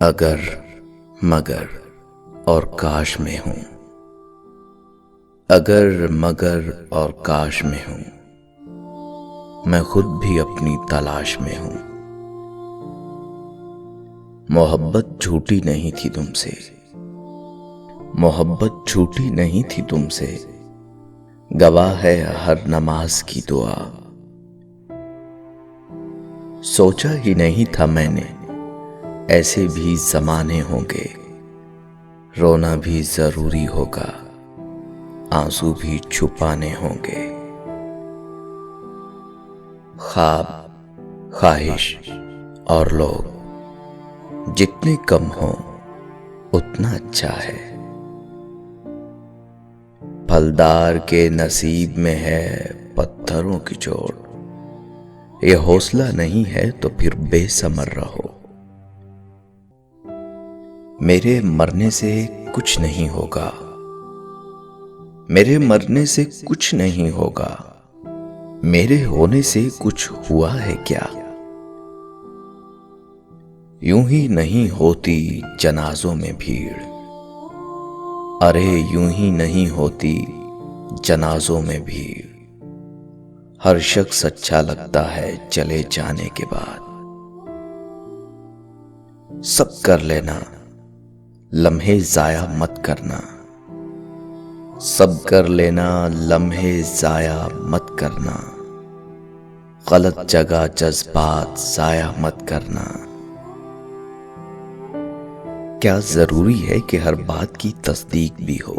अगर मगर और काश में हूं, अगर मगर और काश में हूं, मैं खुद भी अपनी तलाश में हूं। मोहब्बत झूठी नहीं थी तुमसे, मोहब्बत झूठी नहीं थी तुमसे, गवाह है हर नमाज की दुआ। सोचा ही नहीं था मैंने ऐसे भी ज़माने होंगे, रोना भी जरूरी होगा, आंसू भी छुपाने होंगे। ख्वाब, ख्वाहिश और लोग जितने कम हों उतना अच्छा है। फलदार के नसीब में है पत्थरों की चोट, ये हौसला नहीं है तो फिर बेसमर रहो। मेरे मरने से कुछ नहीं होगा, मेरे मरने से कुछ नहीं होगा, मेरे होने से कुछ हुआ है क्या? यूं ही नहीं होती जनाजों में भीड़, अरे यूं ही नहीं होती जनाजों में भीड़। हर शख्स अच्छा लगता है चले जाने के बाद। सब कर लेना, लम्हे जाया मत करना, सब कर लेना, लम्हे जाया मत करना, गलत जगह जज्बात जाया मत करना। क्या जरूरी है कि हर बात की तस्दीक भी हो?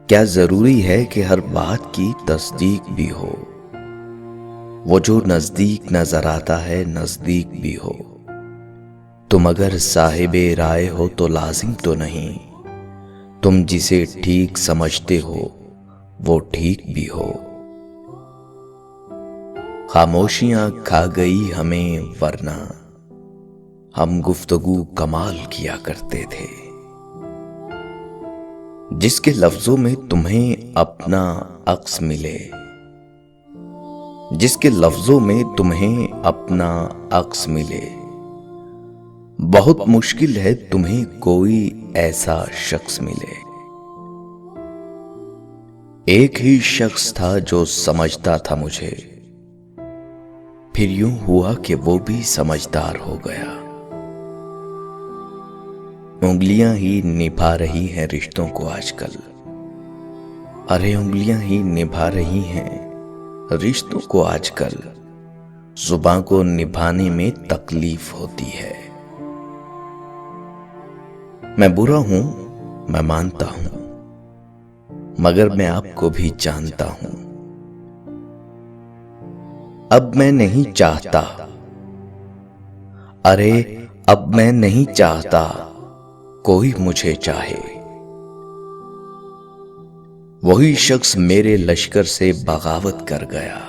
क्या जरूरी है कि हर बात की तस्दीक भी हो? वो जो नजदीक नजर आता है नजदीक भी हो। तुम अगर साहिबे राय हो तो लाजिम तो नहीं, तुम जिसे ठीक समझते हो वो ठीक भी हो। खामोशियां खा गई हमें वरना हम गुफ्तगू कमाल किया करते थे। जिसके लफ्जों में तुम्हें अपना अक्स मिले, जिसके लफ्जों में तुम्हें अपना अक्स मिले, बहुत मुश्किल है तुम्हें कोई ऐसा शख्स मिले। एक ही शख्स था जो समझता था मुझे, फिर यूं हुआ कि वो भी समझदार हो गया। उंगलियां ही निभा रही हैं रिश्तों को आजकल, अरे उंगलियां ही निभा रही हैं रिश्तों को आजकल। जुबान को निभाने में तकलीफ होती है। मैं बुरा हूं, मैं मानता हूं, मगर मैं आपको भी जानता हूं। अब मैं नहीं चाहता, अरे अब मैं नहीं चाहता कोई मुझे चाहे। वही शख्स मेरे लश्कर से बगावत कर गया,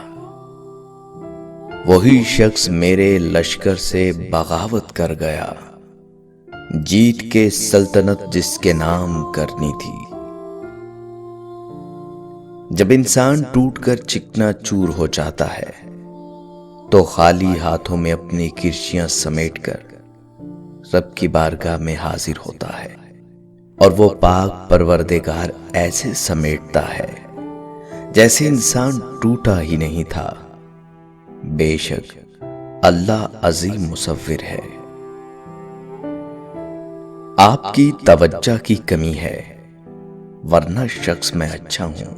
वही शख्स मेरे लश्कर से बगावत कर गया। जीत के सल्तनत जिसके नाम करनी थी। जब इंसान टूटकर चिकना चूर हो जाता है तो खाली हाथों में अपनी किर्चियां समेटकर रब की बारगाह में हाजिर होता है, और वो पाक परवरदिगार ऐसे समेटता है जैसे इंसान टूटा ही नहीं था। बेशक अल्लाह अजीम मुसव्विर है। आपकी तवज्जो की कमी है, वरना शख्स मैं अच्छा हूं।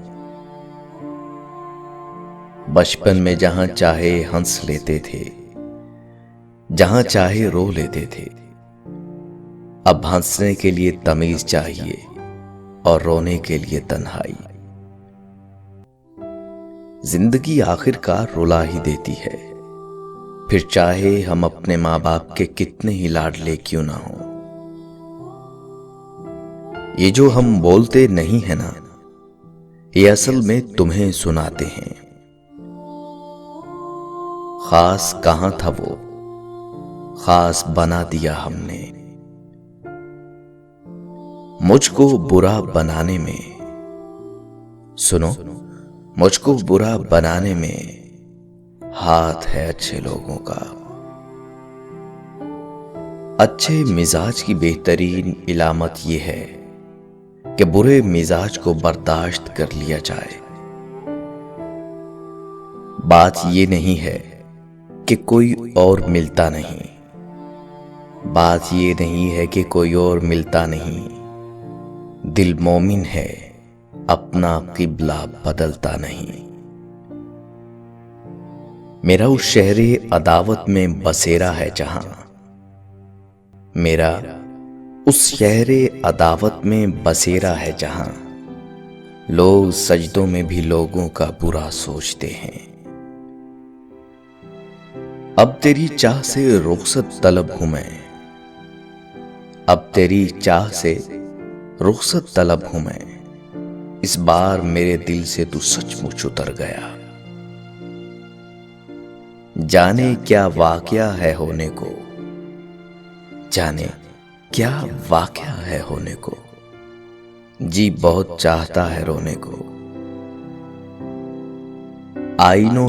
बचपन में जहां चाहे हंस लेते थे, जहां चाहे रो लेते थे। अब हंसने के लिए तमीज चाहिए और रोने के लिए तन्हाई। जिंदगी आखिरकार रुला ही देती है, फिर चाहे हम अपने माँ बाप के कितने ही लाडले क्यों ना हों। ये जो हम बोलते नहीं है ना, ये असल में तुम्हें सुनाते हैं। खास कहां था वो, खास बना दिया हमने। मुझको बुरा बनाने में, सुनो, मुझको बुरा बनाने में हाथ है अच्छे लोगों का। अच्छे मिजाज की बेहतरीन इलामत यह है कि बुरे मिजाज को बर्दाश्त कर लिया जाए। बात ये नहीं है कि कोई और मिलता नहीं, बात ये नहीं है कि कोई और मिलता नहीं। दिल मोमिन है, अपना किबला बदलता नहीं। मेरा उस शहरे अदावत में बसेरा है जहां, मेरा उस शहरे अदावत में बसेरा है जहां लोग सजदों में भी लोगों का बुरा सोचते हैं। अब तेरी चाह से रुखसत तलब हूं मैं, अब तेरी चाह से रुखसत तलब हूं मैं। इस बार मेरे दिल से तू सचमुच उतर गया। जाने क्या वाकया है होने को, जाने क्या वाकया है होने को। जी बहुत चाहता है रोने को। आईनों